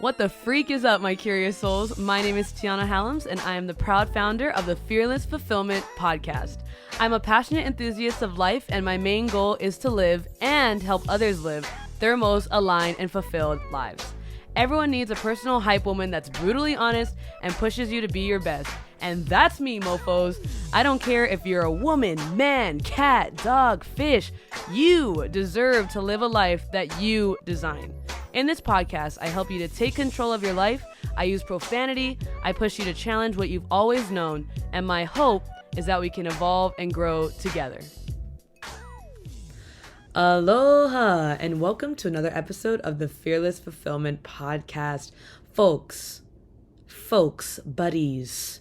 What the freak is up, my curious souls? My name is Tiana Hallams, and I am the proud founder of the Fearless Fulfillment Podcast. I'm a passionate enthusiast of life, and my main goal is to live and help others live their most aligned and fulfilled lives. Everyone needs a personal hype woman that's brutally honest and pushes you to be your best. And that's me, mofos. I don't care if you're a woman, man, cat, dog, fish. You deserve to live a life that you design. In this podcast, I help you to take control of your life. I use profanity. I push you to challenge what you've always known. And my hope is that we can evolve and grow together. Aloha, and welcome to another episode of the Fearless Fulfillment Podcast. Folks, buddies,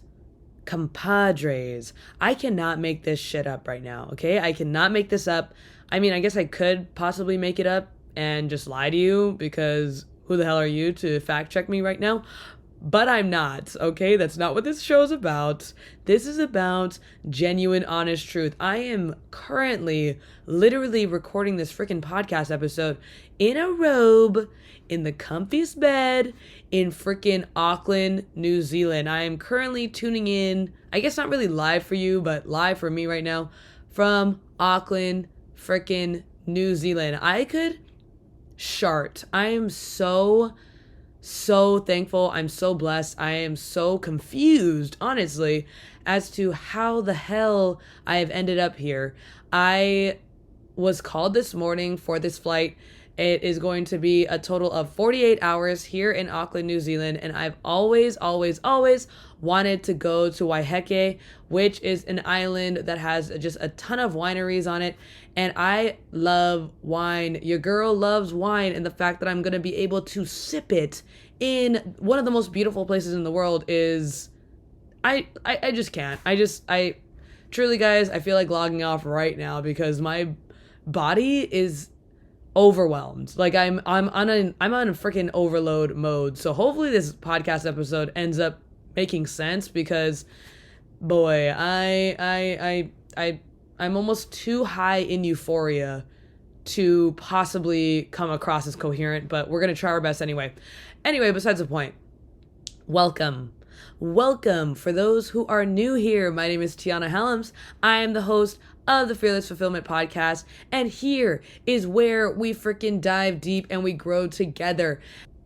compadres, I cannot make this shit up right now, okay? I cannot make this up. I mean, I guess I could possibly make it up and just lie to you, because who the hell are you to fact check me right now? But I'm not, okay? That's not what this show is about. This is about genuine, honest truth. I am currently literally recording this freaking podcast episode in a robe, in the comfiest bed, in freaking Auckland, New Zealand. I am currently tuning in, I guess not really live for you, but live for me right now, from Auckland, freaking New Zealand. I could shart. I am so thankful. I'm so blessed. I am so confused, honestly, as to how the hell I have ended up here. I was called this morning for this flight. It is going to be a total of 48 hours here in Auckland, New Zealand, and I've always wanted to go to Waiheke, which is an island that has just a ton of wineries on it, and I love wine. Your girl loves wine, and the fact that I'm going to be able to sip it in one of the most beautiful places in the world is, I just can't. I truly, guys, I feel like logging off right now because my body is overwhelmed. Like I'm on a freaking overload mode. So hopefully this podcast episode ends up making sense, because boy, I'm almost too high in euphoria to possibly come across as coherent, but we're going to try our best anyway. Anyway, besides the point, welcome. For those who are new here, my name is Tiana Hallams. I am the host of the Fearless Fulfillment Podcast, and here is where we freaking dive deep and we grow together.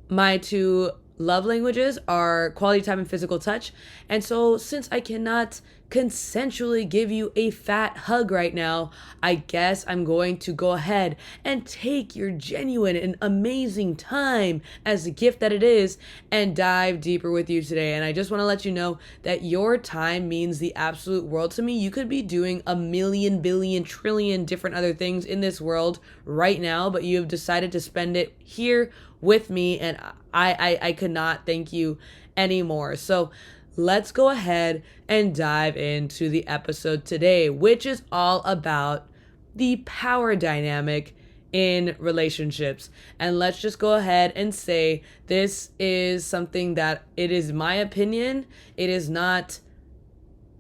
My two love languages are quality time and physical touch, and so since I cannot consensually give you a fat hug right now, I guess I'm going to go ahead and take your genuine and amazing time as a gift that it is and dive deeper with you today. And I just want to let you know that your time means the absolute world to me. You could be doing a million, billion, trillion different other things in this world right now, but you have decided to spend it here with me, and I could not thank you anymore. So let's go ahead and dive into the episode today, which is all about the power dynamic in relationships. And let's just go ahead and say this is something that, it is my opinion. It is not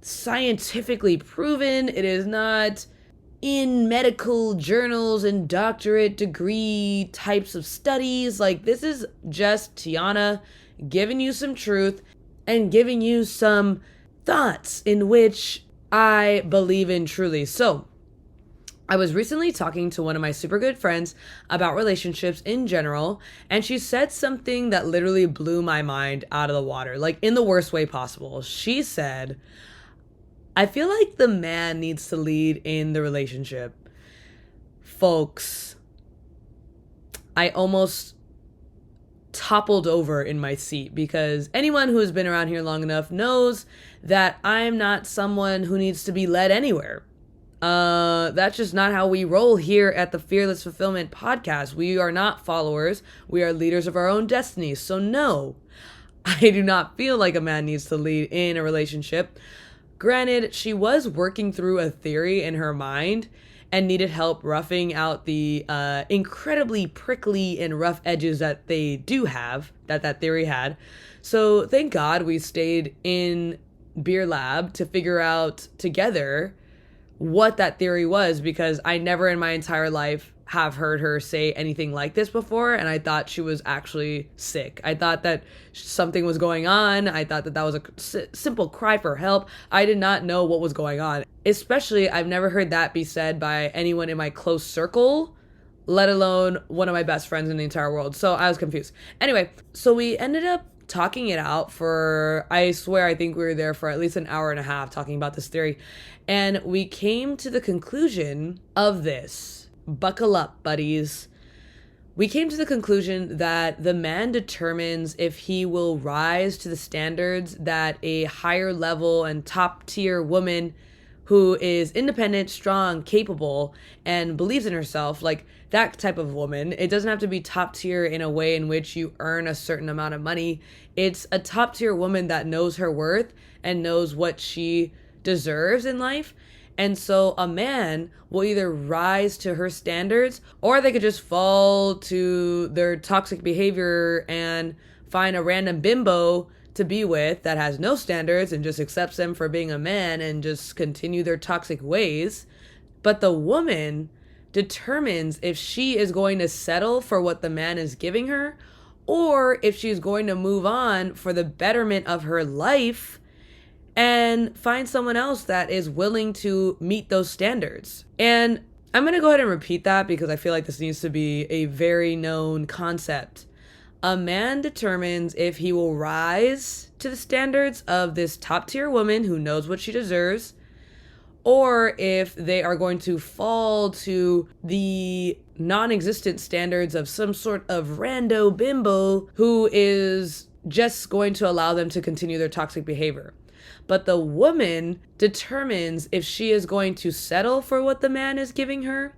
scientifically proven. It is not in medical journals and doctorate degree types of studies. Like, this is just Tiana giving you some truth and giving you some thoughts in which I believe in truly. So I was recently talking to one of my super good friends about relationships in general, and she said something that literally blew my mind out of the water, like in the worst way possible. She said, I feel like the man needs to lead in the relationship. Folks, I almost toppled over in my seat, because anyone who has been around here long enough knows that I'm not someone who needs to be led anywhere. That's just not how we roll here at the Fearless Fulfillment Podcast. We are not followers. We are leaders of our own destinies. So no, I do not feel like a man needs to lead in a relationship. Granted, she was working through a theory in her mind and needed help roughing out the incredibly prickly and rough edges that they do have, that theory had. So thank God we stayed in Beer Lab to figure out together what that theory was, because I never in my entire life have heard her say anything like this before, and I thought she was actually sick. I thought that something was going on. I thought that that was a simple cry for help. I did not know what was going on. Especially, I've never heard that be said by anyone in my close circle, let alone one of my best friends in the entire world. So I was confused. Anyway, so we ended up talking it out for, I swear, I think we were there for at least an hour and a half talking about this theory. And we came to the conclusion of this. Buckle up, buddies. We came to the conclusion that the man determines if he will rise to the standards that a higher level and top tier woman who is independent, strong, capable, and believes in herself, like that type of woman. It doesn't have to be top tier in a way in which you earn a certain amount of money. It's a top tier woman that knows her worth and knows what she deserves in life. And so a man will either rise to her standards, or they could just fall to their toxic behavior and find a random bimbo to be with that has no standards and just accepts them for being a man and just continue their toxic ways. But the woman determines if she is going to settle for what the man is giving her, or if she's going to move on for the betterment of her life and find someone else that is willing to meet those standards. And I'm going to go ahead and repeat that because I feel like this needs to be a very known concept. A man determines if he will rise to the standards of this top tier woman who knows what she deserves, or if they are going to fall to the non-existent standards of some sort of rando bimbo who is just going to allow them to continue their toxic behavior. But the woman determines if she is going to settle for what the man is giving her,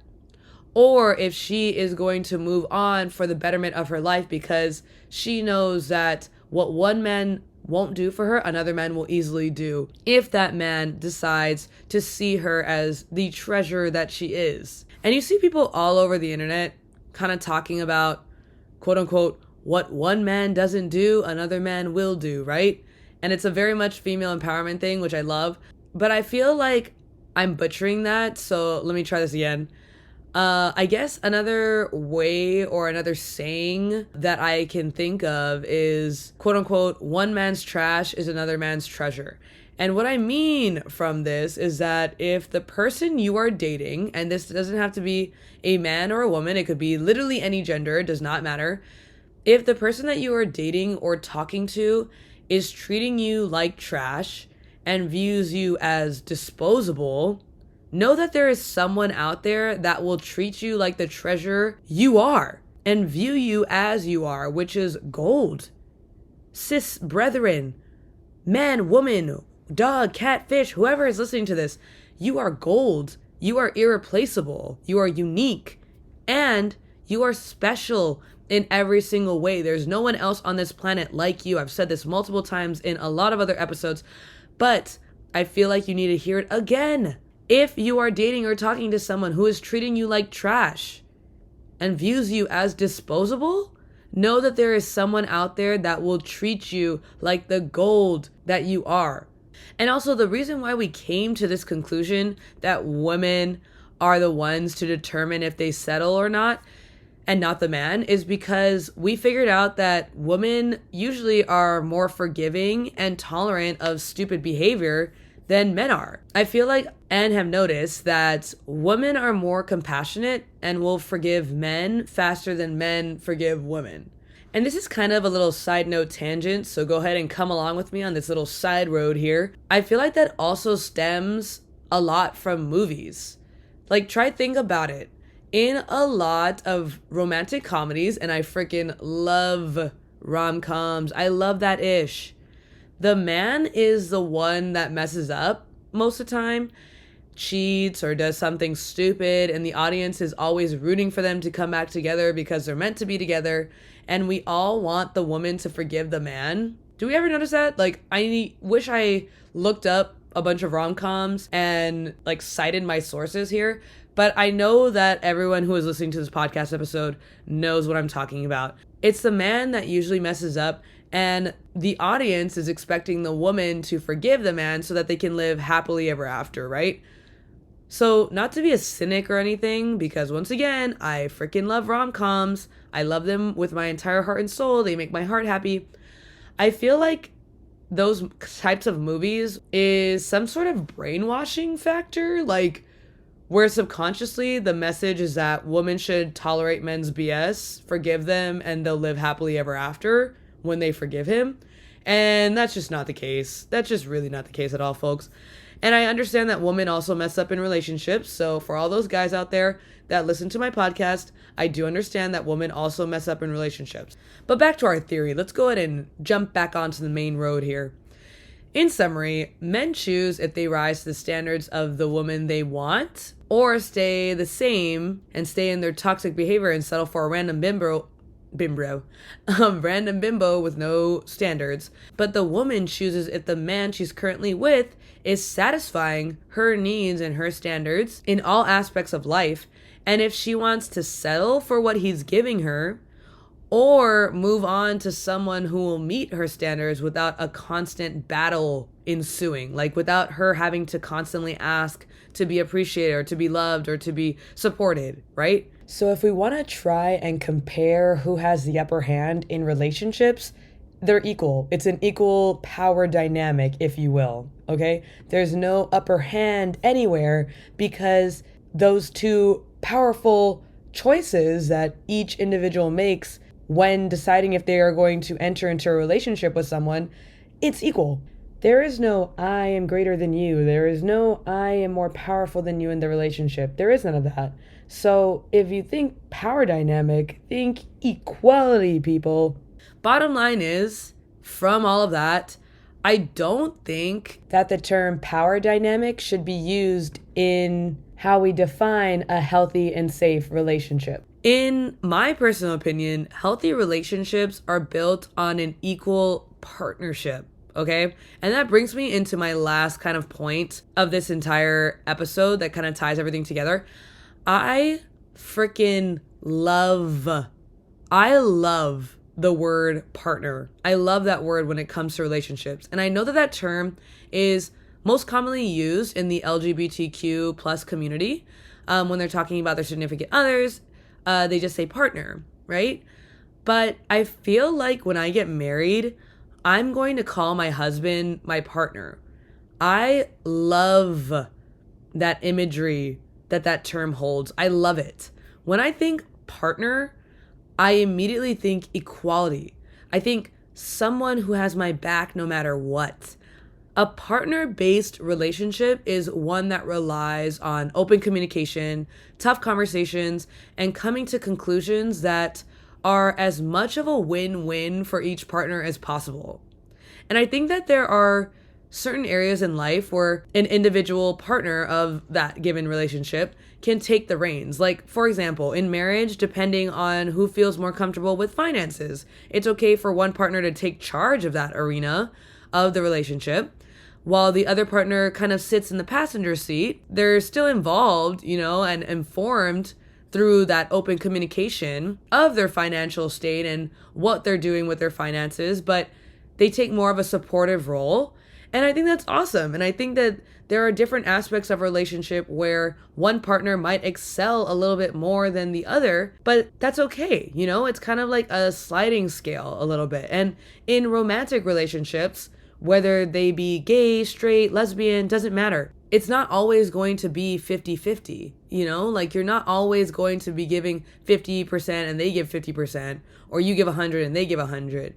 or if she is going to move on for the betterment of her life, because she knows that what one man won't do for her, another man will easily do if that man decides to see her as the treasure that she is. And you see people all over the internet kind of talking about, quote unquote, what one man doesn't do, another man will do, right? And it's a very much female empowerment thing, which I love. But I feel like I'm butchering that, so let me try this again. I guess another way or another saying that I can think of is, quote unquote, one man's trash is another man's treasure. And what I mean from this is that if the person you are dating, and this doesn't have to be a man or a woman, it could be literally any gender, it does not matter. If the person that you are dating or talking to is treating you like trash and views you as disposable, know that there is someone out there that will treat you like the treasure you are and view you as you are, which is gold. Cis brethren, man, woman, dog, cat, fish, whoever is listening to this, you are gold. You are irreplaceable. You are unique. And you are special in every single way. There's no one else on this planet like you. I've said this multiple times in a lot of other episodes, but I feel like you need to hear it again. If you are dating or talking to someone who is treating you like trash and views you as disposable, know that there is someone out there that will treat you like the gold that you are. And also, the reason why we came to this conclusion that women are the ones to determine if they settle or not, and not the man, is because we figured out that women usually are more forgiving and tolerant of stupid behavior than men are. I feel like and have noticed that women are more compassionate and will forgive men faster than men forgive women. And this is kind of a little side note tangent, so go ahead and come along with me on this little side road here. I feel like that also stems a lot from movies. Like, try think about it. In a lot of romantic comedies, and I freaking love rom-coms, I love that ish, the man is the one that messes up most of the time, cheats or does something stupid, and the audience is always rooting for them to come back together because they're meant to be together, and we all want the woman to forgive the man. Do we ever notice that? Like, I wish I looked up a bunch of rom-coms and like cited my sources here, but I know that everyone who is listening to this podcast episode knows what I'm talking about. It's the man that usually messes up, and the audience is expecting the woman to forgive the man so that they can live happily ever after, right? So, not to be a cynic or anything, because once again, I freaking love rom-coms. I love them with my entire heart and soul. They make my heart happy. I feel like those types of movies is some sort of brainwashing factor, like where subconsciously the message is that women should tolerate men's BS, forgive them, and they'll live happily ever after when they forgive him. And that's just not the case. That's just really not the case at all, folks. And I understand that women also mess up in relationships. So for all those guys out there that listen to my podcast, I do understand that women also mess up in relationships. But back to our theory. Let's go ahead and jump back onto the main road here. In summary, men choose if they rise to the standards of the woman they want or stay the same and stay in their toxic behavior and settle for a random random bimbo with no standards. But the woman chooses if the man she's currently with is satisfying her needs and her standards in all aspects of life, and if she wants to settle for what he's giving her or move on to someone who will meet her standards without a constant battle ensuing, like without her having to constantly ask to be appreciated or to be loved or to be supported, right? So if we want to try and compare who has the upper hand in relationships, they're equal. It's an equal power dynamic, if you will, okay? There's no upper hand anywhere because those two powerful choices that each individual makes when deciding if they are going to enter into a relationship with someone, it's equal. There is no I am greater than you. There is no I am more powerful than you in the relationship. There is none of that. So if you think power dynamic, think equality, people. Bottom line is, from all of that, I don't think that the term power dynamic should be used in how we define a healthy and safe relationship. In my personal opinion, healthy relationships are built on an equal partnership, okay? And that brings me into my last kind of point of this entire episode that kind of ties everything together. I love the word partner. I love that word when it comes to relationships. And I know that term is most commonly used in the LGBTQ plus community when they're talking about their significant others. They just say partner, right? But I feel like when I get married, I'm going to call my husband my partner. I love that imagery that term holds. I love it. When I think partner, I immediately think equality. I think someone who has my back no matter what. A partner-based relationship is one that relies on open communication, tough conversations, and coming to conclusions that are as much of a win-win for each partner as possible. And I think that there are certain areas in life where an individual partner of that given relationship can take the reins. Like, for example, in marriage, depending on who feels more comfortable with finances, it's okay for one partner to take charge of that arena of the relationship, while the other partner kind of sits in the passenger seat. They're still involved, and informed through that open communication of their financial state and what they're doing with their finances, but they take more of a supportive role. And I think that's awesome. And I think that there are different aspects of a relationship where one partner might excel a little bit more than the other, but that's okay. It's kind of like a sliding scale a little bit. And in romantic relationships, whether they be gay, straight, lesbian, doesn't matter. It's not always going to be 50-50, like you're not always going to be giving 50% and they give 50%, or you give 100 and they give 100.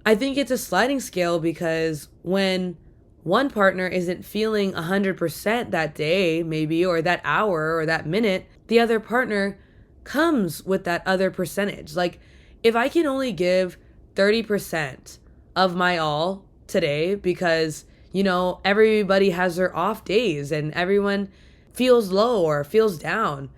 I think it's a sliding scale because when one partner isn't feeling 100% that day, maybe, or that hour or that minute, the other partner comes with that other percentage. Like, if I can only give 30% of my all today because, everybody has their off days and everyone feels low or feels down,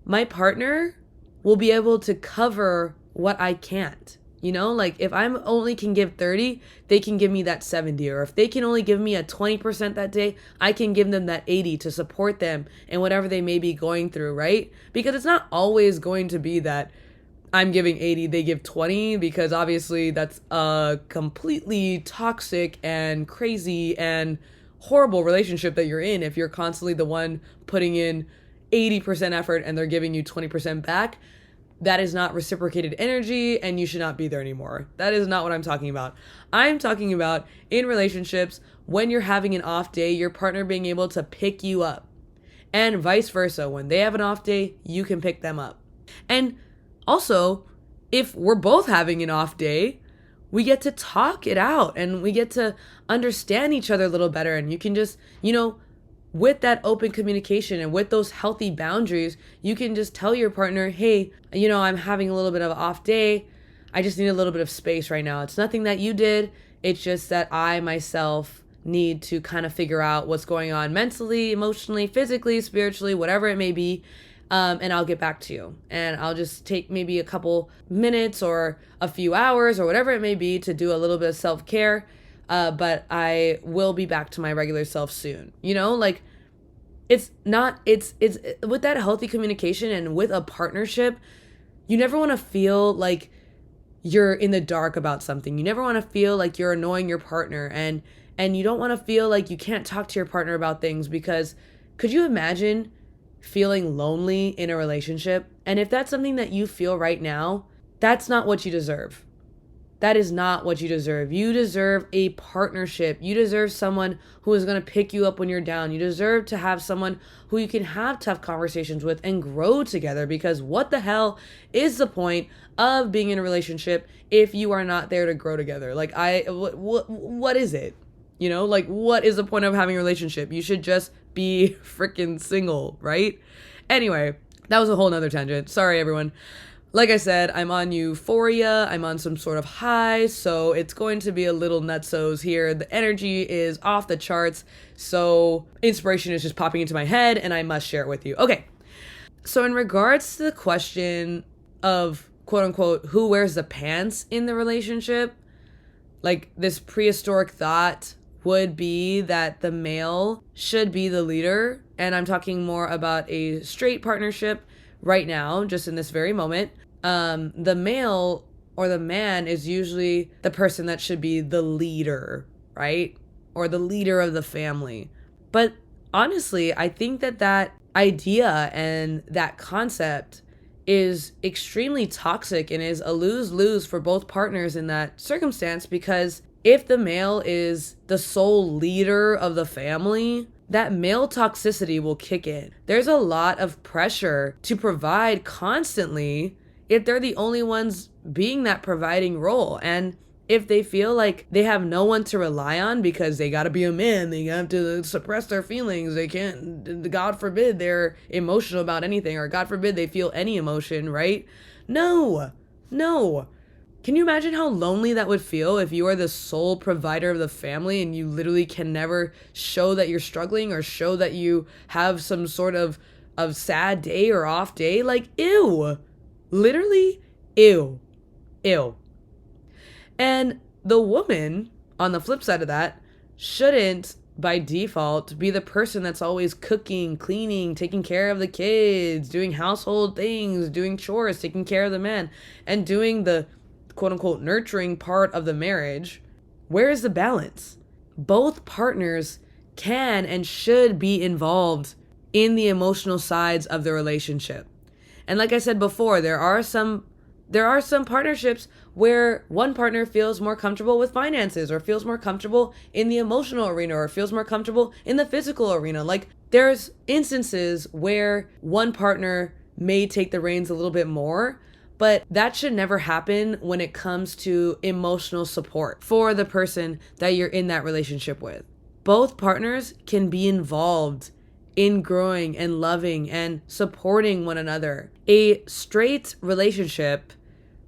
my partner will be able to cover what I can't. Like if I'm only can give 30, they can give me that 70. Or if they can only give me a 20% that day, I can give them that 80 to support them in whatever they may be going through, right? Because it's not always going to be that I'm giving 80, they give 20, because obviously that's completely toxic and crazy and horrible relationship that you're in if you're constantly the one putting in 80% effort and they're giving you 20% back. That is not reciprocated energy, and you should not be there anymore. That is not what I'm talking about. I'm talking about in relationships, when you're having an off day, your partner being able to pick you up. And vice versa. When they have an off day, you can pick them up. And also, if we're both having an off day, we get to talk it out and we get to understand each other a little better. And you can just, with that open communication and with those healthy boundaries, you can just tell your partner, hey, I'm having a little bit of an off day. I just need a little bit of space right now. It's nothing that you did. It's just that I myself need to kind of figure out what's going on mentally, emotionally, physically, spiritually, whatever it may be. And I'll get back to you. And I'll just take maybe a couple minutes or a few hours or whatever it may be to do a little bit of self-care. But I will be back to my regular self soon. It's with that healthy communication and with a partnership, you never want to feel like you're in the dark about something. You never want to feel like you're annoying your partner, and you don't want to feel like you can't talk to your partner about things, because could you imagine feeling lonely in a relationship? And if that's something that you feel right now, that's not what you deserve. That is not what you deserve. You deserve a partnership. You deserve someone who is going to pick you up when you're down. You deserve to have someone who you can have tough conversations with and grow together, because what the hell is the point of being in a relationship if you are not there to grow together? What is it? What is the point of having a relationship? You should just be freaking single, right? Anyway, that was a whole nother tangent. Sorry, everyone. Like I said, I'm on euphoria. I'm on some sort of high, so it's going to be a little nutsos here. The energy is off the charts, so inspiration is just popping into my head, and I must share it with you. Okay, so in regards to the question of, quote unquote, who wears the pants in the relationship, like this prehistoric thought would be that the male should be the leader, and I'm talking more about a straight partnership right now, just in this very moment. The male or the man is usually the person that should be the leader, right? Or the leader of the family. But honestly, I think that idea and that concept is extremely toxic and is a lose-lose for both partners in that circumstance, because if the male is the sole leader of the family, that male toxicity will kick in. There's a lot of pressure to provide constantly if they're the only ones being that providing role. And if they feel like they have no one to rely on because they gotta be a man, they have to suppress their feelings, they can't, God forbid they're emotional about anything, or God forbid they feel any emotion, right? No. Can you imagine how lonely that would feel if you are the sole provider of the family and you literally can never show that you're struggling or show that you have some sort of sad day or off day? Like, ew. Literally, ew. And the woman, on the flip side of that, shouldn't, by default, be the person that's always cooking, cleaning, taking care of the kids, doing household things, doing chores, taking care of the man, and doing the quote-unquote nurturing part of the marriage. Where is the balance? Both partners can and should be involved in the emotional sides of the relationship. And like I said before, there are some partnerships where one partner feels more comfortable with finances, or feels more comfortable in the emotional arena, or feels more comfortable in the physical arena. Like, there's instances where one partner may take the reins a little bit more, but that should never happen when it comes to emotional support for the person that you're in that relationship with. Both partners can be involved in growing and loving and supporting one another. A straight relationship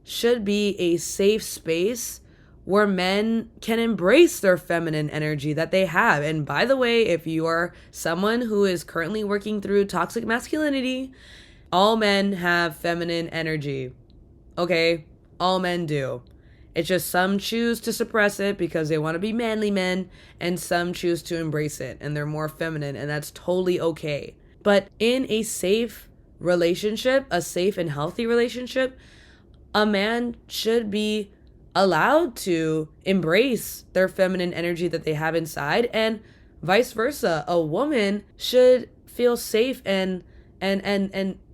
should be a safe space where men can embrace their feminine energy that they have. And by the way, if you are someone who is currently working through toxic masculinity, all men have feminine energy. Okay, all men do. It's just some choose to suppress it because they want to be manly men, and some choose to embrace it and they're more feminine, and that's totally okay. But in a safe relationship, a safe and healthy relationship, a man should be allowed to embrace their feminine energy that they have inside, and vice versa. A woman should feel safe and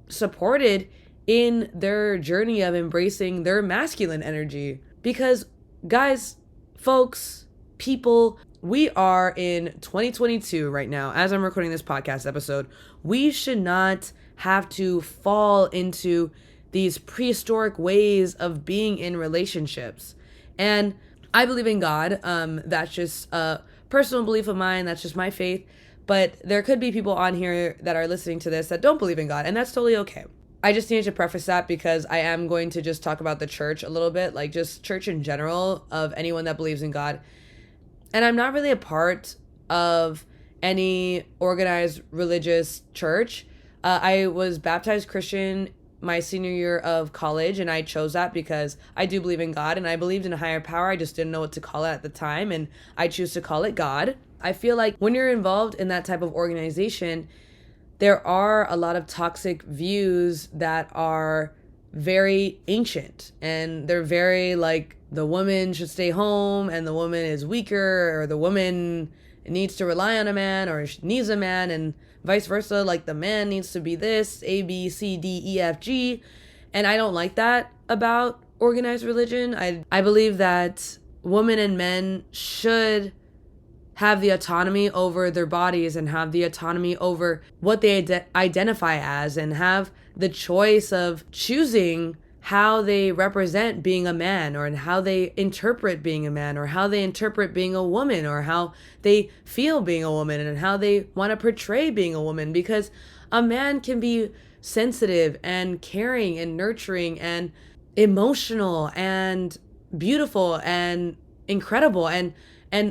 supported in their journey of embracing their masculine energy. Because guys, folks, people, we are in 2022 right now. As I'm recording this podcast episode, we should not have to fall into these prehistoric ways of being in relationships. And I believe in God. That's just a personal belief of mine. That's just my faith. But there could be people on here that are listening to this that don't believe in God, and that's totally okay. I just needed to preface that because I am going to just talk about the church a little bit, like just church in general, of anyone that believes in God. And I'm not really a part of any organized religious church. I was baptized Christian my senior year of college, and I chose that because I do believe in God and I believed in a higher power. I just didn't know what to call it at the time, and I choose to call it God. I feel like when you're involved in that type of organization, there are a lot of toxic views that are very ancient, and they're very like the woman should stay home and the woman is weaker, or the woman needs to rely on a man or needs a man, and vice versa, like the man needs to be this, A, B, C, D, E, F, G. And I don't like that about organized religion. I believe that women and men should have the autonomy over their bodies and have the autonomy over what they identify as, and have the choice of choosing how they represent being a man, or how they interpret being a man, or how they interpret being a woman, or how they feel being a woman, and how they want to portray being a woman. Because a man can be sensitive and caring and nurturing and emotional and beautiful and incredible, and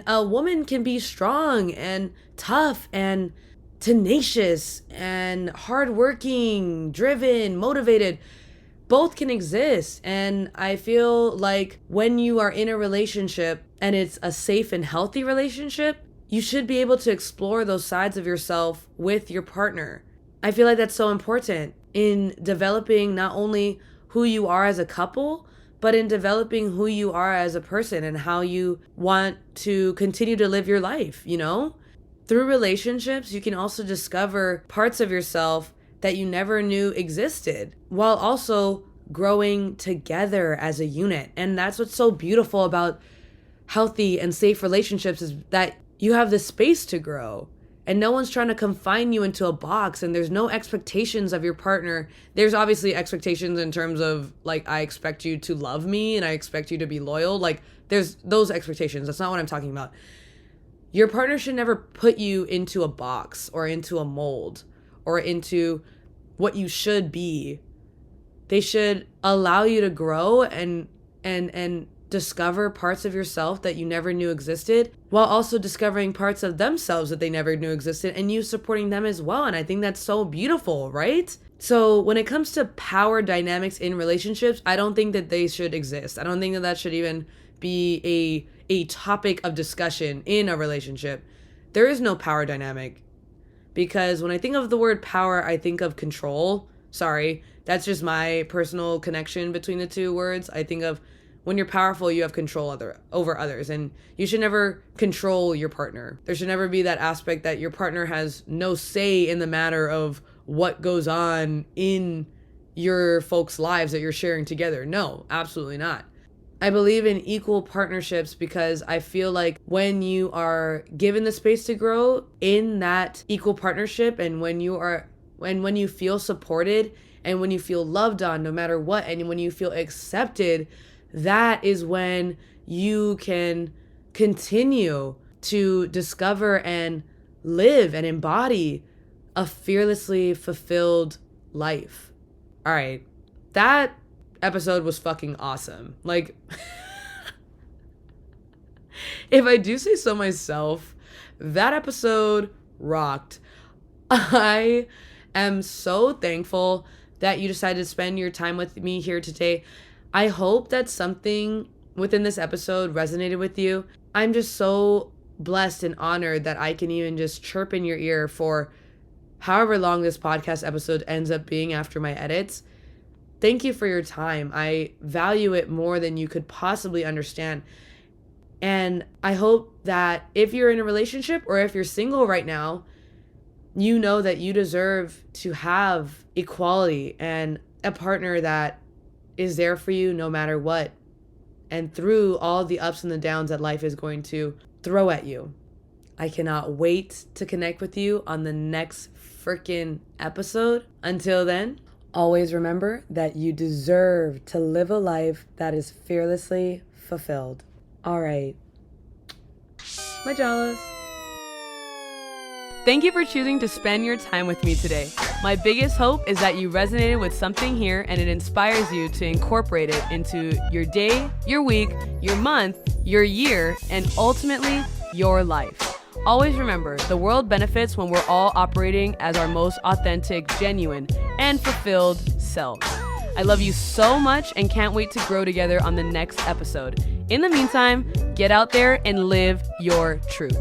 a woman can be strong and tough and tenacious and hardworking, driven, motivated. Both can exist. And I feel like when you are in a relationship and it's a safe and healthy relationship, you should be able to explore those sides of yourself with your partner. I feel like that's so important in developing not only who you are as a couple, but in developing who you are as a person and how you want to continue to live your life, you know? Through relationships, you can also discover parts of yourself that you never knew existed, while also growing together as a unit. And that's what's so beautiful about healthy and safe relationships, is that you have the space to grow. And no one's trying to confine you into a box, and there's no expectations of your partner. There's obviously expectations in terms of, like, I expect you to love me and I expect you to be loyal. Like, there's those expectations. That's not what I'm talking about. Your partner should never put you into a box or into a mold or into what you should be. They should allow you to grow and discover parts of yourself that you never knew existed, while also discovering parts of themselves that they never knew existed, and you supporting them as well. And I think that's so beautiful, right? So when it comes to power dynamics in relationships, I don't think that they should exist. I don't think that that should even be a topic of discussion in a relationship. There is no power dynamic, because when I think of the word power, I think of control. Sorry, that's just my personal connection between the two words. I think of when you're powerful, you have control over others, and you should never control your partner. There should never be that aspect that your partner has no say in the matter of what goes on in your folks' lives that you're sharing together. No, absolutely not. I believe in equal partnerships because I feel like when you are given the space to grow in that equal partnership, and when you feel supported and when you feel loved on no matter what, and when you feel accepted, that is when you can continue to discover and live and embody a fearlessly fulfilled life. All right, that episode was fucking awesome. Like, if I do say so myself, that episode rocked. I am so thankful that you decided to spend your time with me here today. I hope that something within this episode resonated with you. I'm just so blessed and honored that I can even just chirp in your ear for however long this podcast episode ends up being after my edits. Thank you for your time. I value it more than you could possibly understand. And I hope that if you're in a relationship or if you're single right now, you know that you deserve to have equality and a partner that is there for you no matter what, and through all the ups and the downs that life is going to throw at you. I cannot wait to connect with you on the next freaking episode. Until then, always remember that you deserve to live a life that is fearlessly fulfilled. All right. My Jalas. Thank you for choosing to spend your time with me today. My biggest hope is that you resonated with something here and it inspires you to incorporate it into your day, your week, your month, your year, and ultimately your life. Always remember, the world benefits when we're all operating as our most authentic, genuine, and fulfilled selves. I love you so much and can't wait to grow together on the next episode. In the meantime, get out there and live your truth.